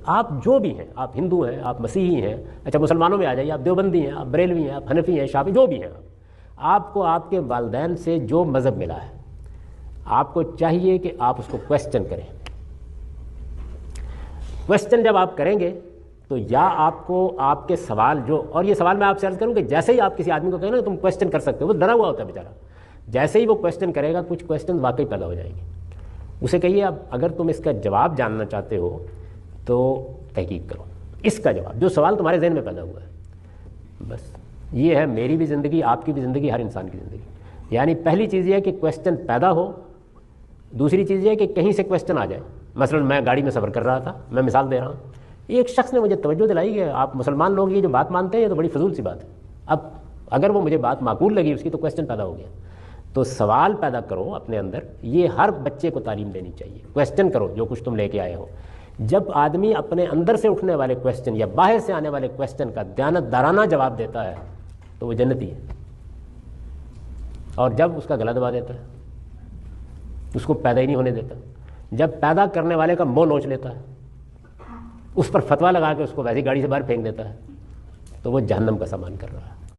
آپ جو بھی ہیں، آپ ہندو ہیں، آپ مسیحی ہیں، اچھا مسلمانوں میں آ جائیے، آپ دیوبندی ہیں، آپ بریلوی ہیں، آپ حنفی ہیں، شافعی، جو بھی ہیں، آپ کو آپ کے والدین سے جو مذہب ملا ہے آپ کو چاہیے کہ آپ اس کو کویسچن کریں. کویسچن جب آپ کریں گے تو یا آپ کو آپ کے سوال جو، اور یہ سوال میں آپ سے عرض کروں کہ جیسے ہی آپ کسی آدمی کو کہیں نا تم کویسچن کر سکتے ہو، وہ ڈرا ہوا ہوتا ہے بیچارہ، جیسے ہی وہ کویسچن کرے گا کچھ کویسچن واقعی پیدا ہو جائیں گے. اسے کہیے اب اگر تم اس کا جواب جاننا چاہتے ہو تو تحقیق کرو، اس کا جواب جو سوال تمہارے ذہن میں پیدا ہوا ہے. بس یہ ہے میری بھی زندگی، آپ کی بھی زندگی، ہر انسان کی زندگی. یعنی پہلی چیز یہ ہے کہ کویسچن پیدا ہو، دوسری چیز یہ ہے کہ کہیں سے کویسچن آ جائے. مثلا میں گاڑی میں سفر کر رہا تھا، میں مثال دے رہا ہوں، ایک شخص نے مجھے توجہ دلائی کہ آپ مسلمان لوگ یہ جو بات مانتے ہیں یہ تو بڑی فضول سی بات ہے. اب اگر وہ مجھے بات معقول لگی اس کی تو کویسچن پیدا ہو گیا. تو سوال پیدا کرو اپنے اندر، یہ ہر بچے کو تعلیم دینی چاہیے. کویسچن کرو جو کچھ تم لے کے آئے ہو. جب آدمی اپنے اندر سے اٹھنے والے کویسچن یا باہر سے آنے والے کویسچن کا دیانتدارانہ جواب دیتا ہے تو وہ جنتی ہے. اور جب اس کا گلا دبا دیتا ہے، اس کو پیدا ہی نہیں ہونے دیتا، جب پیدا کرنے والے کا منہ نوچ لیتا ہے، اس پر فتویٰ لگا کے اس کو ویسی گاڑی سے باہر پھینک دیتا ہے، تو وہ جہنم کا سامان کر رہا ہے.